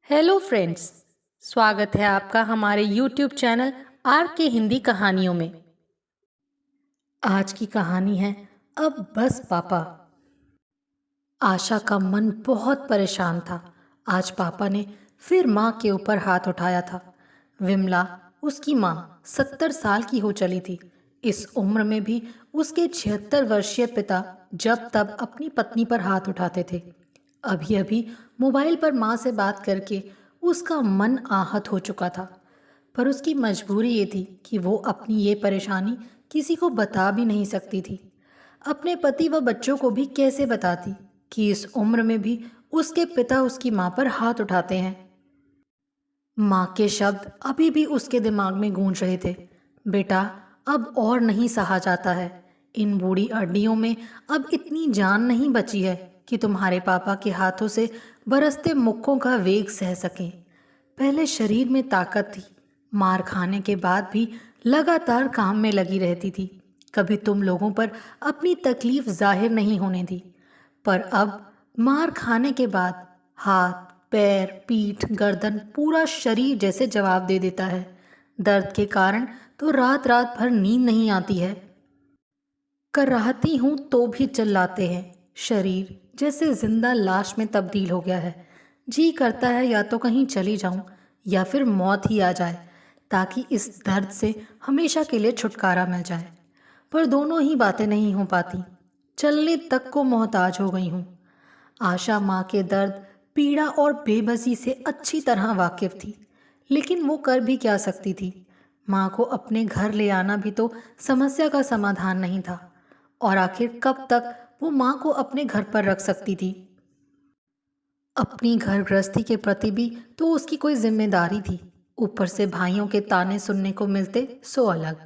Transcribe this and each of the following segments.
Hello friends. स्वागत है आपका हमारे यूट्यूब चैनल आर के हिंदी कहानियों में। आज की कहानी है अब बस पापा। आशा का मन बहुत परेशान था। आज पापा ने फिर माँ के ऊपर हाथ उठाया था। विमला, उसकी माँ, 70 साल की हो चली थी। इस उम्र में भी उसके 76 वर्षीय पिता जब तब अपनी पत्नी पर हाथ उठाते थे। अभी अभी मोबाइल पर माँ से बात करके उसका मन आहत हो चुका था, पर उसकी मजबूरी ये थी कि वो अपनी ये परेशानी किसी को बता भी नहीं सकती थी। अपने पति व बच्चों को भी कैसे बताती कि इस उम्र में भी उसके पिता उसकी माँ पर हाथ उठाते हैं। माँ के शब्द अभी भी उसके दिमाग में गूंज रहे थे। बेटा, अब और नहीं सहा जाता है। इन बूढ़ी हड्डियों में अब इतनी जान नहीं बची है कि तुम्हारे पापा के हाथों से बरसते मुक्कों का वेग सह सकें। पहले शरीर में ताकत थी, मार खाने के बाद भी लगातार काम में लगी रहती थी। कभी तुम लोगों पर अपनी तकलीफ जाहिर नहीं होने दी, पर अब मार खाने के बाद हाथ, पैर, पीठ, गर्दन, पूरा शरीर जैसे जवाब दे देता है। दर्द के कारण तो रात रात भर नींद नहीं आती है। कराहती हूं तो भी चिल्लाते हैं। शरीर जैसे जिंदा लाश में तब्दील हो गया है। जी करता है या तो कहीं चली जाऊं या फिर मौत ही आ जाए, ताकि इस दर्द से हमेशा के लिए छुटकारा मिल जाए। पर दोनों ही बातें नहीं हो पाती। चलने तक को मोहताज हो गई हूं। आशा माँ के दर्द, पीड़ा और बेबसी से अच्छी तरह वाकिफ थी, लेकिन वो कर भी क्या सकती थी। माँ को अपने घर ले आना भी तो समस्या का समाधान नहीं था, और आखिर कब तक वो माँ को अपने घर पर रख सकती थी। अपनी घर गृहस्थी के प्रति भी तो उसकी कोई जिम्मेदारी थी। ऊपर से भाइयों के ताने सुनने को मिलते सो अलग।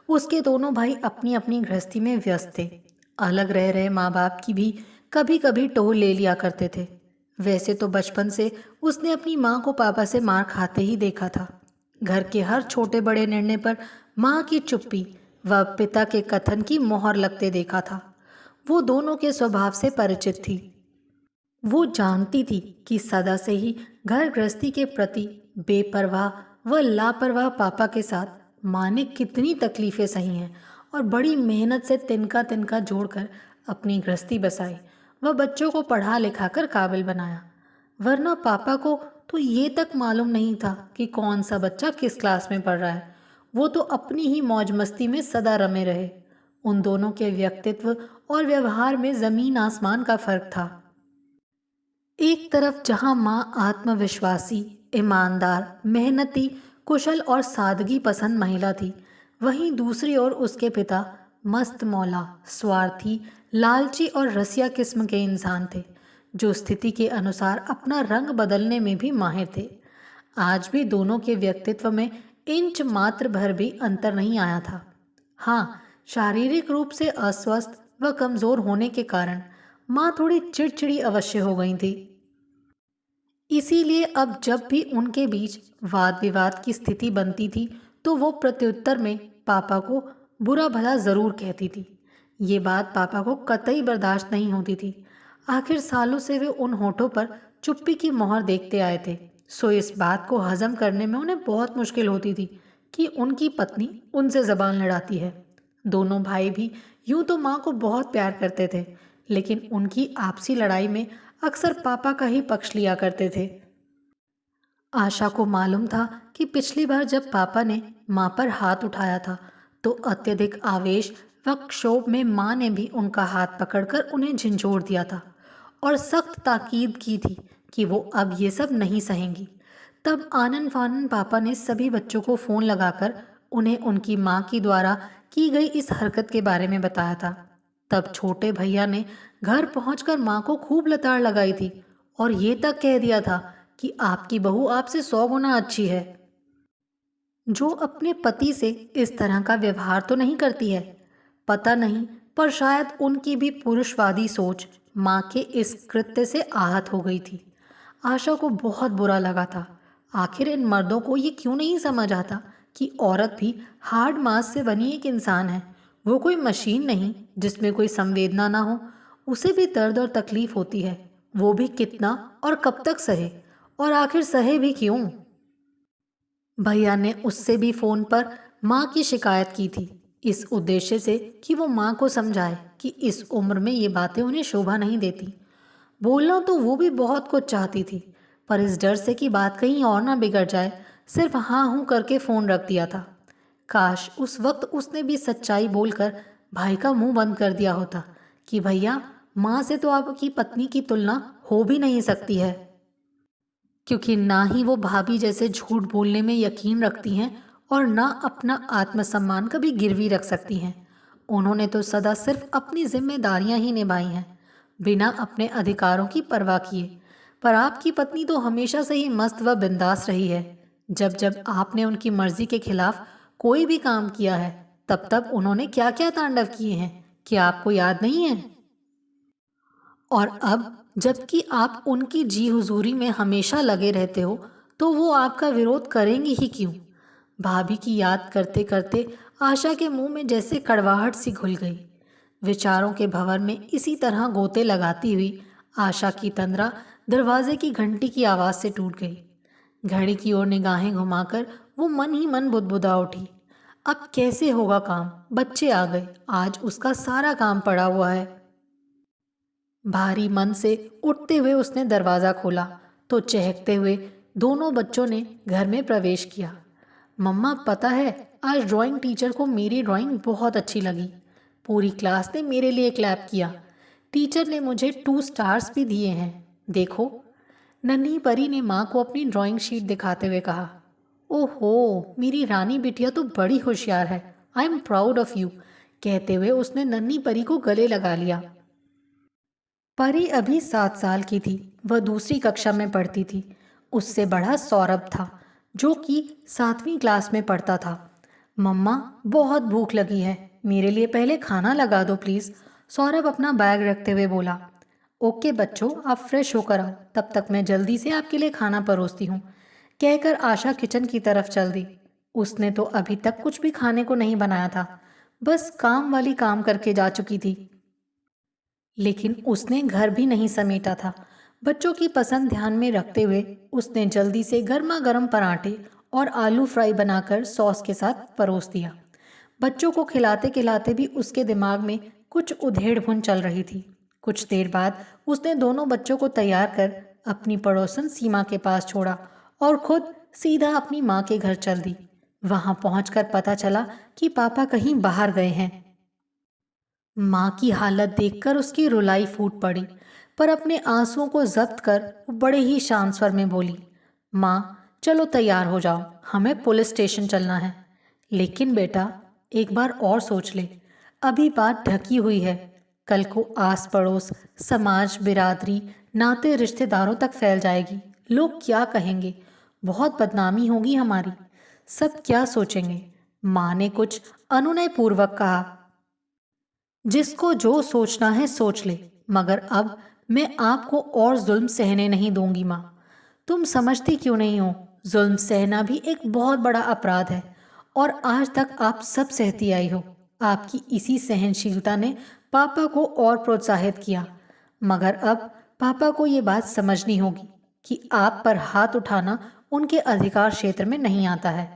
उसके दोनों भाई अपनी अपनी गृहस्थी में व्यस्त थे। अलग रह रहे माँ बाप की भी कभी कभी टोह ले लिया करते थे। वैसे तो बचपन से उसने अपनी माँ को पापा से मार खाते ही देखा था। घर के हर छोटे बड़े निर्णय पर माँ की चुप्पी व पिता के कथन की मोहर लगते देखा था। वो दोनों के स्वभाव से परिचित थी। वो जानती थी कि सदा से ही घर गृहस्थी के प्रति बेपरवाह व लापरवाह पापा के साथ माँ ने कितनी तकलीफें सही हैं, और बड़ी मेहनत से तिनका तिनका जोड़कर अपनी गृहस्थी बसाई व बच्चों को पढ़ा लिखा कर काबिल बनाया। वरना पापा को तो ये तक मालूम नहीं था कि कौन सा बच्चा किस क्लास में पढ़ रहा है। वो तो अपनी ही मौज मस्ती में सदा रमे रहे। उन दोनों के व्यक्तित्व और व्यवहार में जमीन आसमान का फर्क था। एक तरफ जहां माँ आत्मविश्वासी, ईमानदार, मेहनती, कुशल और सादगी पसंद महिला थी, वहीं दूसरी ओर उसके पिता मस्त मौला, स्वार्थी, लालची और रसिया किस्म के इंसान थे, जो स्थिति के अनुसार अपना रंग बदलने में भी माहिर थे। आज भी दोनों के व्यक्तित्व में इंच मात्र भर भी अंतर नहीं आया था। हाँ, शारीरिक रूप से अस्वस्थ व कमजोर होने के कारण माँ थोड़ी चिड़चिड़ी अवश्य हो गई थी। इसीलिए अब जब भी उनके बीच वाद विवाद की स्थिति बनती थी, तो वो प्रत्युत्तर में पापा को बुरा भला जरूर कहती थी। ये बात पापा को कतई बर्दाश्त नहीं होती थी। आखिर सालों से वे उन होठों पर चुप्पी की मोहर देखते आए थे, सो इस बात को हजम करने में उन्हें बहुत मुश्किल होती थी कि उनकी पत्नी उनसे जबान लड़ाती है। दोनों भाई भी यूं तो माँ को बहुत प्यार करते थे, लेकिन उनकी आपसी लड़ाई में अक्सर पापा का ही पक्ष लिया करते थे। आशा को मालूम था कि पिछली बार जब पापा ने माँ पर हाथ उठाया था, तो अत्यधिक आवेश व क्षोभ में माँ ने भी उनका हाथ पकड़कर उन्हें झंझोड़ दिया था और सख्त ताकीद की थी कि वो अब ये सब नहीं सहेंगी। तब आनन फानन पापा ने सभी बच्चों को फ़ोन लगाकर उन्हें उनकी माँ की द्वारा की गई इस हरकत के बारे में बताया था। तब छोटे भैया ने घर पहुंचकर माँ को खूब लताड़ लगाई थी और ये तक कह दिया था कि आपकी बहू आपसे 100 गुना अच्छी है, जो अपने पति से इस तरह का व्यवहार तो नहीं करती है। पता नहीं, पर शायद उनकी भी पुरुषवादी सोच माँ के इस कृत्य से आहत हो गई थी। आशा को बहुत बुरा लगा था। आखिर इन मर्दों को ये क्यों नहीं समझ आता कि औरत भी हार्ड मांस से बनी एक इंसान है। वो कोई मशीन नहीं जिसमें कोई संवेदना ना हो। उसे भी दर्द और तकलीफ होती है, वो भी कितना और कब तक सहे। और आखिर सहे भी क्यों? भैया ने उससे भी फोन पर माँ की शिकायत की थी, इस उद्देश्य से कि वो माँ को समझाए कि इस उम्र में ये बातें उन्हें शोभा नहीं देती। बोलना तो वो भी बहुत कुछ चाहती थी, पर इस डर से कि बात कहीं और ना बिगड़ जाए, सिर्फ हाँ हूँ करके फ़ोन रख दिया था। काश उस वक्त उसने भी सच्चाई बोलकर भाई का मुंह बंद कर दिया होता कि भैया, माँ से तो आपकी पत्नी की तुलना हो भी नहीं सकती है, क्योंकि ना ही वो भाभी जैसे झूठ बोलने में यकीन रखती हैं और ना अपना आत्मसम्मान कभी गिरवी रख सकती हैं। उन्होंने तो सदा सिर्फ अपनी जिम्मेदारियां ही निभाई हैं, बिना अपने अधिकारों की परवाह किए। पर आपकी पत्नी तो हमेशा से ही मस्त व बिंदास रही है। जब जब आपने उनकी मर्जी के खिलाफ कोई भी काम किया है, तब तब उन्होंने क्या क्या तांडव किए हैं, क्या आपको याद नहीं है? और अब जबकि आप उनकी जी हुजूरी में हमेशा लगे रहते हो, तो वो आपका विरोध करेंगी ही क्यों? भाभी की याद करते करते आशा के मुंह में जैसे कड़वाहट सी घुल गई। विचारों के भंवर में इसी तरह गोते लगाती हुई आशा की तंद्रा दरवाजे की घंटी की आवाज से टूट गई। घड़ी की ओर निगाहें घुमाकर वो मन ही मन बुदबुदा उठी। अब कैसे होगा काम? बच्चे आ गए, आज उसका सारा काम पड़ा हुआ है। भारी मन से उठते हुए उसने दरवाज़ा खोला तो चहकते हुए दोनों बच्चों ने घर में प्रवेश किया। मम्मा, पता है, आज ड्राइंग टीचर को मेरी ड्राइंग बहुत अच्छी लगी। पूरी क्लास ने मेरे लिए क्लैप किया। टीचर ने मुझे 2 स्टार्स भी दिए हैं। देखो, नन्ही परी ने माँ को अपनी ड्राइंग शीट दिखाते हुए कहा। ओहो, मेरी रानी बिटिया तो बड़ी होशियार है। I am proud of you, कहते हुए उसने नन्ही परी को गले लगा लिया। परी अभी 7 साल की थी। वह दूसरी कक्षा में पढ़ती थी। उससे बड़ा सौरभ था, जो कि 7वीं क्लास में पढ़ता था। मम्मा, बहुत भूख लगी है, मेरे लिए पहले खाना लगा दो प्लीज़, सौरभ अपना बैग रखते हुए बोला। ओके बच्चों, आप फ्रेश होकर आओ, तब तक मैं जल्दी से आपके लिए खाना परोसती हूँ, कहकर आशा किचन की तरफ चल दी। उसने तो अभी तक कुछ भी खाने को नहीं बनाया था, बस काम वाली काम करके जा चुकी थी। लेकिन उसने घर भी नहीं समेटा था। बच्चों की पसंद ध्यान में रखते हुए उसने जल्दी से गर्मा गर्म पराठे और आलू फ्राई बनाकर सॉस के साथ परोस दिया। बच्चों को खिलाते खिलाते भी उसके दिमाग में कुछ उधेड़-बुन चल रही थी। कुछ देर बाद उसने दोनों बच्चों को तैयार कर अपनी पड़ोसन सीमा के पास छोड़ा और खुद सीधा अपनी माँ के घर चल दी। वहां पहुंचकर पता चला कि पापा कहीं बाहर गए हैं। माँ की हालत देखकर उसकी रुलाई फूट पड़ी, पर अपने आंसुओं को जब्त कर वो बड़े ही शांत स्वर में बोली, माँ, चलो तैयार हो जाओ, हमें पुलिस स्टेशन चलना है। लेकिन बेटा, एक बार और सोच ले, अभी बात ढकी हुई है, कल को आस पड़ोस, समाज, बिरादरी, नाते रिश्तेदारों तक फैल जाएगी। लोग क्या कहेंगे? बहुत बदनामी होगी हमारी। सब क्या सोचेंगे? माँ ने कुछ अनुनय पूर्वक कहा। जिसको जो सोचना है सोच ले, मगर अब मैं आपको और जुल्म सहने नहीं दूंगी माँ। तुम समझती क्यों नहीं हो? जुल्म सहना भी एक बहुत बड़ा अपराध है और आज तक आप सब सहती आई हो। आपकी इसी सहनशीलता ने पापा को और प्रोत्साहित किया, मगर अब पापा को ये बात समझनी होगी कि आप पर हाथ उठाना उनके अधिकार क्षेत्र में नहीं आता है।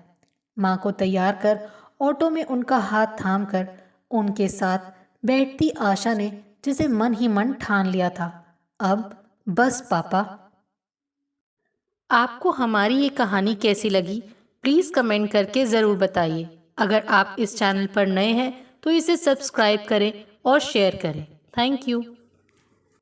माँ को तैयार कर ऑटो में उनका हाथ थाम कर उनके साथ बैठती आशा ने जिसे मन ही मन ठान लिया था, अब बस पापा। आपको हमारी ये कहानी कैसी लगी, प्लीज़ कमेंट करके ज़रूर बताइए। अगर आप इस चैनल पर नए हैं तो इसे सब्सक्राइब करें और शेयर करें। Thank you.